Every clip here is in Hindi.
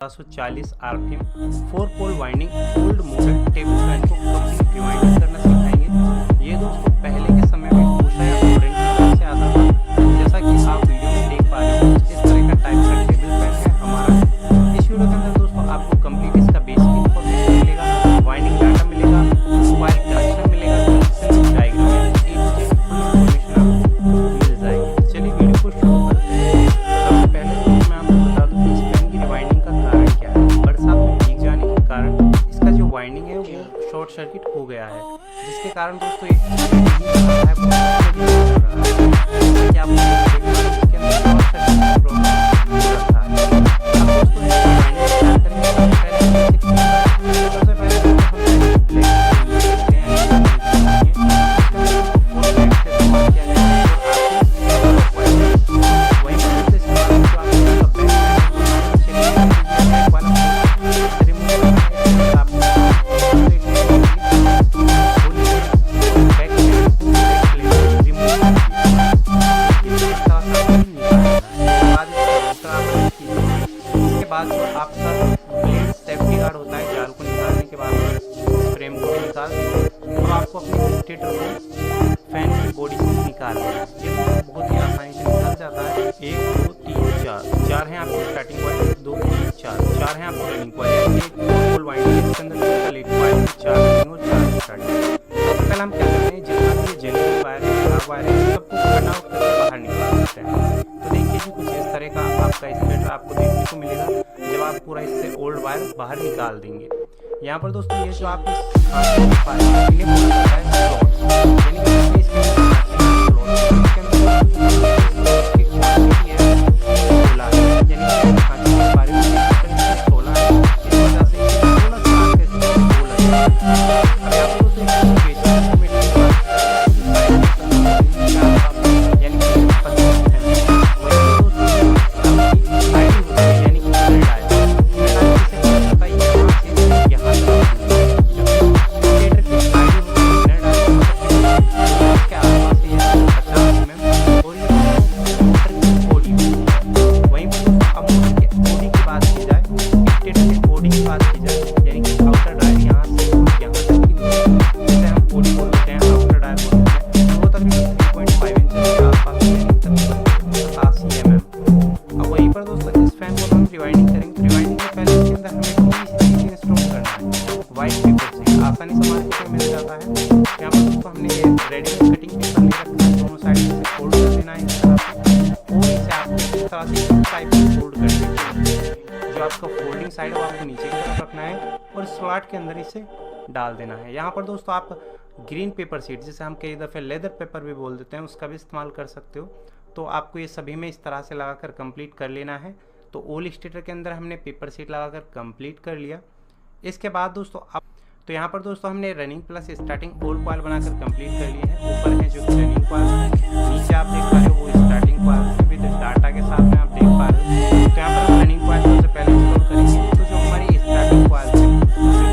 1440 RPM 4 pole winding old model table fan को कंप्लीट रिवाइंडिंग करना सिखाएंगे। ये दोस्तों पहले के समय में उषा या फ्लोरेंस से आता था। जैसा कि आप वीडियो में देख पा रहे हो, इस तरह का टाइप का टेबल फैन है हमारा। इस वीडियो के अंदर दोस्तों आपको कंप्लीट इसका बेसिक इन्फॉर्मेशन मिलेगा, वाइंडिंग डाटा मिलेगा, वायर कनेक्शन मिलेगा, डायग्राम इन्फॉर्मेशन आपको मिल जाएगी। चलिए वीडियो को शुरू करते हैं। सबसे पहले मैं आपको बता दूं कि इस फैन की रिवाइंडिंग का कारण क्या है। बरसात में भीग जाने के कारण इसका जो वाइंडिंग है वो शॉर्ट सर्किट हो गया है, जिसके कारण दोस्तों ये जो आपका ब्लेड सेफ्टी गार्ड होता है, जाल को निकालने के बाद फ्रेम को भी निकाल देंगे और आपको अपने स्टेटर को फैन की बॉडी से निकाल देना। ये बहुत ही आसानी से निकल जाता है। 1 2 3 4 है आपकी स्टार्टिंग कॉइल, 2 3 4 है आपकी रनिंग कॉइल। एक फुल वाइंडिंग इसके अंदर लीड कॉइल 4 रनिंग और 4 स्टार्टिंग। पहले हम क्या करते हैं, जितना भी जेनरेटर वायर है, खराब वायर है, सबको कट आउट करके बाहर निकाल देते हैं। तो देखिए जी कुछ इस तरह का आपका स्टेटर आपको देखने को मिलेगा जब आप पूरा इससे ओल्ड वायर बाहर निकाल देंगे। यहाँ पर दोस्तों ये जो आप आसानी से मार्केट में मिल जाता है। यहाँ पर दोस्तों हमने ये रेडीमेड कटिंग पेपर ले रखा है, दोनों साइड से फोल्ड कर देना है इस तरह से, और इसे आपको इस तरह से टाइप से फोल्ड कर देना। जो आपका फोल्डिंग साइड है वो आपको नीचे की तरफ रखना है और स्लॉट के अंदर इसे डाल देना है। यहाँ पर दोस्तों आप ग्रीन पेपर शीट, जिसे हम कई दफ़े लेदर पेपर भी बोल देते हैं, उसका भी इस्तेमाल कर सकते हो। तो आपको ये सभी में इस तरह से लगाकर कंप्लीट कर लेना है। तो ओल स्टेटर के अंदर हमने पेपर शीट लगाकर कंप्लीट कर लिया। इसके बाद दोस्तों तो यहाँ पर दोस्तों हमने running plus starting old coil बनाकर कंप्लीट कर लिए हैं। ऊपर है जो रनिंग कॉइल, नीचे आप देख पा रहे हो वो स्टार्टिंग कॉइल विद डाटा के साथ में आप देख पा रहे हो। तो यहाँ पर हम रनिंग कॉइल सबसे पहले इंस्टॉल करेंगे। तो जो हमारी स्टार्टिंग कॉइल है जो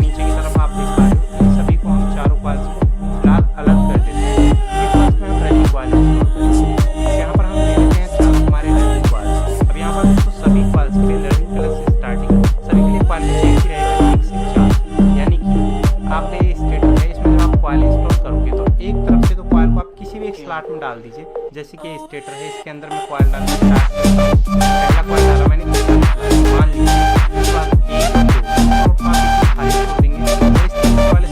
नीचे की तरफ आप देख पा रहे हो, इन सभी को हम चारों कॉइल्स को फिलहाल अलग कर देते हैं। फर्स्ट में हम रनिंग कॉइल इंस्टॉल करेंगे। यहाँ पर हम देखते हैं चार हमारे रनिंग कॉइल्स। अब यहाँ पर दोस्तों सभी कॉइल्स के लिए रनिंग प्लस स्टार्टिंग सभी के लिए कॉइल चेंज ही रहेगा 1 से 4। यानी कि आपने ये स्टेटर है, इसमें जब आप कॉइल इंस्टॉल करोगे तो एक तरफ से तो कॉइल को आप किसी भी एक स्लॉट में डाल दीजिए। जैसे कि ये स्टेटर है, इसके अंदर मैं कॉइल डालना स्टार्ट करता हूँ। पहला कॉइल डाला मैंने, मान लीजिए उसके बाद 1 2 खाली छोड़ देंगे और इस तीसरे वाले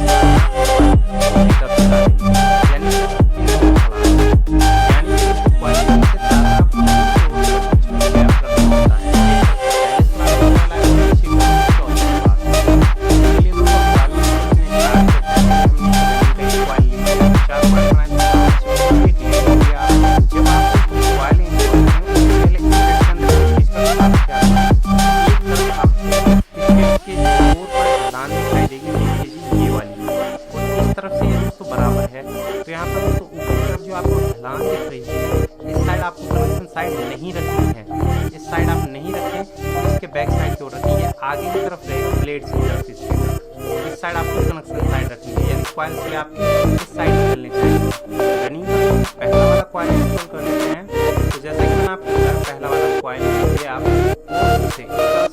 बराबर है। तो यहाँ पर दोस्तों ऊपर की तरफ जो आपको ढलान दिख रही है, इस साइड आपको कनेक्शन साइड नहीं रखनी है। इस साइड आप नहीं रखें तो इसके बैक साइड क्यों रखनी है, आगे की तरफ रहेगा ब्लेड की तरफ। इस साइड आपको कनेक्शन साइड रखनी है, यानी कॉइल से आपकी इस साइड निकलनी चाहिए। रनिंग पहला वाला कॉइल इंस्टॉल कर लेते हैं। तो जैसा कि मैंने आपको बताया, पहला वाला कॉइल आप इस तरह से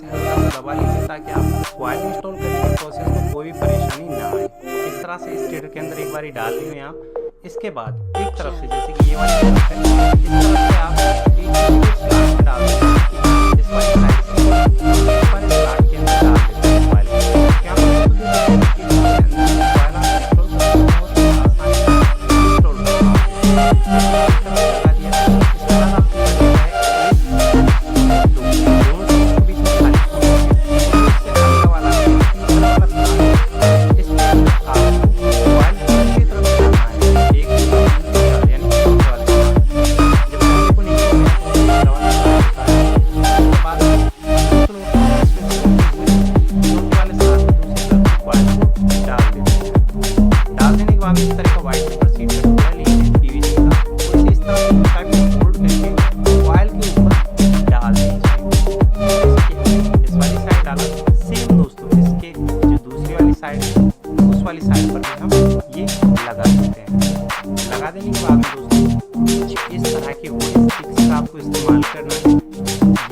हल्का सा दबा लीजिए ताकि आपको कॉइल इंस्टॉल करने के प्रोसेस में कोई भी परेशानी ना आए। इस तरह से स्टेटर के अंदर एक बार डाल देंगे आप। इसके बाद एक तरफ से जैसे कि ये वाली तरफ है, इस तरफ से आप एक स्लॉट में डाल देंगे। इस वाली साइड से इस वाले स्लॉट के अंदर डाल देते हैं कॉइल। यहाँ पर इसके अंदर कॉइल आप इंस्टॉल करते हैं बहुत आसानी से इंस्टॉल वाली साइड पर भी हम ये लगा देते हैं। लगा देने के बाद दोस्तों कुछ इस तरह के वुड स्टिक्स का आपको इस्तेमाल करना है।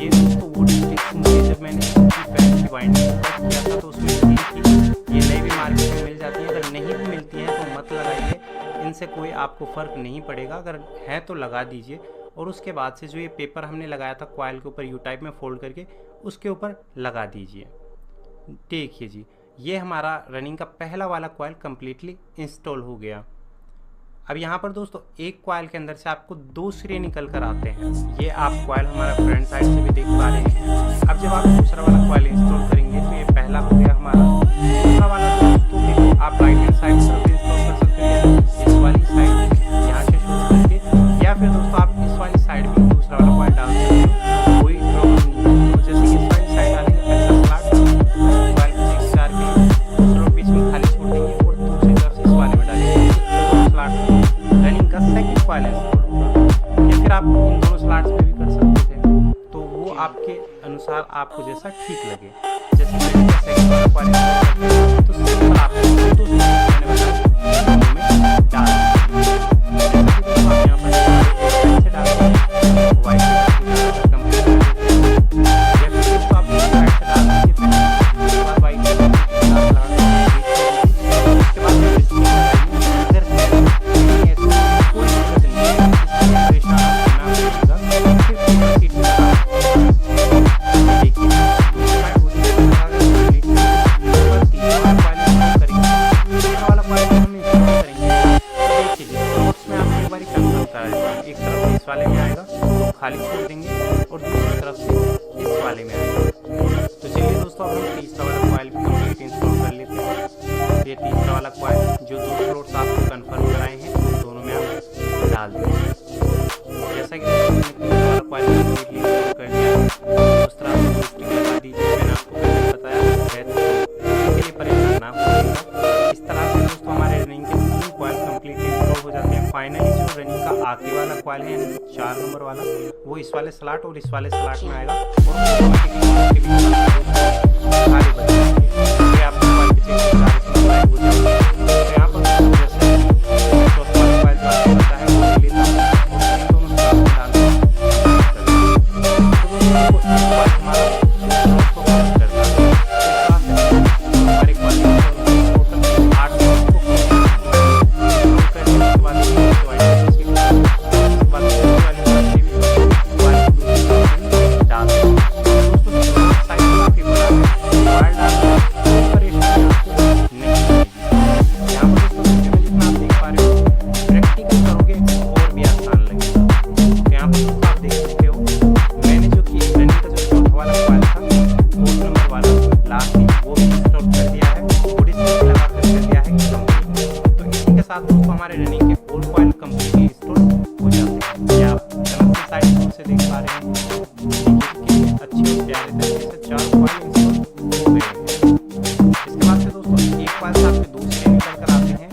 ये दोस्तों वुड स्टिक्स मुझे जब मैंने फैन की वाइंडिंग किया था तो उसमें ये नई भी मार्केट में मिल जाती है। अगर नहीं भी मिलती हैं तो मत लगाइए, इनसे कोई आपको फ़र्क नहीं पड़ेगा। अगर है तो लगा दीजिए। और उसके बाद से जो ये पेपर हमने लगाया था कॉइल के ऊपर यू टाइप में फोल्ड करके उसके ऊपर लगा दीजिए। देखिए जी, ये हमारा रनिंग का पहला वाला कॉइल कम्प्लीटली इंस्टॉल हो गया। अब यहाँ पर दोस्तों एक कॉइल के अंदर से आपको 2 सिरे निकल कर आते हैं। ये आप कॉइल हमारा फ्रंट साइड से भी देख पा रहे हैं। अब जब आप दूसरा वाला कॉइल इंस्टॉल करेंगे तो ये पहला हो गया हमारा। दूसरा वाला दोस्तों आप राइट हैंड साइड से भी इंस्टॉल कर सकते हैं, इस वाली साइड यहाँ से शूट करके, या फिर दोस्तों आप इस वाली साइड भी दूसरा वाला कॉइल डाल सकते हैं, कोई प्रॉब्लम नहीं है। तो जैसे कि इस वाली साइड डालेंगे पहला स्लॉट कॉइल को चेक करके दूसरों बीच में खाली छोड़ देंगे और दूसरी तरफ से इस वाले में डालेंगे स्लॉट रनिंग का सेकंड कॉइल इंस्टॉल होगा। या फिर आप इन दोनों स्लॉट्स पे भी कर सकते थे, तो वो आपके अनुसार आपको जैसा ठीक लगे। जैसे मैंने सेकंड कॉइल इंस्टॉल तो सिंपल आपको दोनों में डाल यहाँ पर ऐसे डालते हैं वाइट कंप्लीट कर देते हैं, या फिर इसको आप साइड से डाल दीजिए पहले और वाइट उसके बाद इस वाले में आएगा तो खाली छोड़ देंगे और दूसरी तरफ से इस वाले में आएगा। तो चलिए दोस्तों अब हम तीसरा वाला कॉइल भी कंप्लीट इंस्टॉल कर लेते हैं। ये तीसरा वाला कॉइल जो 2 स्लॉट्स आपको कंफर्म कराए हैं उन दोनों में आप डाल देंगे। जैसा कि तीसरा वाला कॉइल कंप्लीटली इंस्टॉल कर दिया, उस तरह से स्टिक लगा दीजिए। मैंने आपको पहले बताया है इसके लिए परेशान ना होगा। इस तरह से दोस्तों हमारे रनिंग के 3 कॉइल कंप्लीटली इंस्टॉल हो जाते हैं। फाइनली जो रनिंग का आखिरी वाला कॉइल है यानी 4 नंबर वाला, वो इस वाले स्लॉट और इस वाले स्लॉट में आएगा और सारे बच जाएंगे। ये आप कॉइल पे चेक सारे हो जाएंगे। तो यहाँ पर जैसे चौथा वाला कॉइल जो आपको पता है वो ले लेता हूँ और इन दोनों स्लॉट में डाल देता हमारे रनिंग के ऑल कॉइल कंप्लीटली इंस्टॉल हो जाते हैं। ये आप जहाँ से साइड से देख पा रहे हैं, कितने अच्छे और प्यारे तरीके से 4 कॉइल इंस्टॉल हो गए हैं। इसके बाद से दोस्तों एक कॉइल से आपके 2 सिरे निकल कर आते हैं।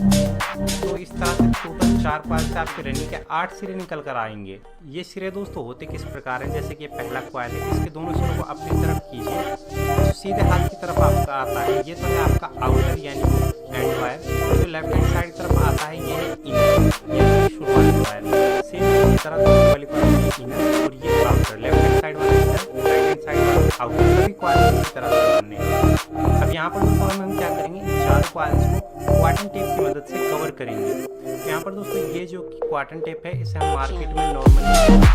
तो इस तरह से टोटल 4 कॉइल से आपके रनिंग के 8 सिरे निकल कर आएंगे। ये सिरे दोस्तों होते किस प्रकार हैं, जैसे कि पहला कॉइल है, इसके दोनों सिरों को अपनी तरफ कीजिए, जो सीधे हाथ की तरफ आपका आता है ये तो है आपका आउटर यानी एंड वायर। जो लेफ्ट हैंड साइड तरफ आता है ये है इनर यानी शुरुआती वायर। सेम इसी तरह दूसरी वाली कॉइल इनर और ये आउटर। लेफ्ट हैंड साइड वाला इनर, राइट हैंड साइड वाला आउटर सभी क्वाइल्स इस तरह से बनने हैं। अब यहाँ पर दोस्तों हम क्या करेंगे, इन 4 क्वाइल्स को क्वार्टन टेप की मदद से कवर करेंगे। तो यहाँ पर दोस्तों ये जो क्वार्टन टेप है इसे हम मार्केट में नॉर्मली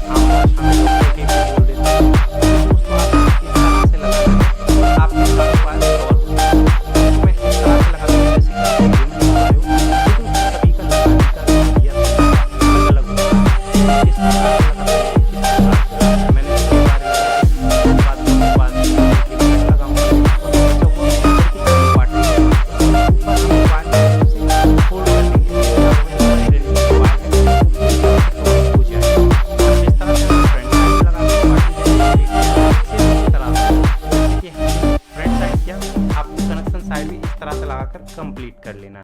आम भाषा में टेप बोल देते हैं। तो दोस्तों आप इस तरह से लगाएंगे और आपके सारे क्वाइल्स कवर हो जाएंगे। तो मैं इस तरह से लगा दूंगा जैसे कि आप वीडियो में देख रहे हो। तो सभी का लगाने का तरीका अलग अलग होगा। इस प्रकार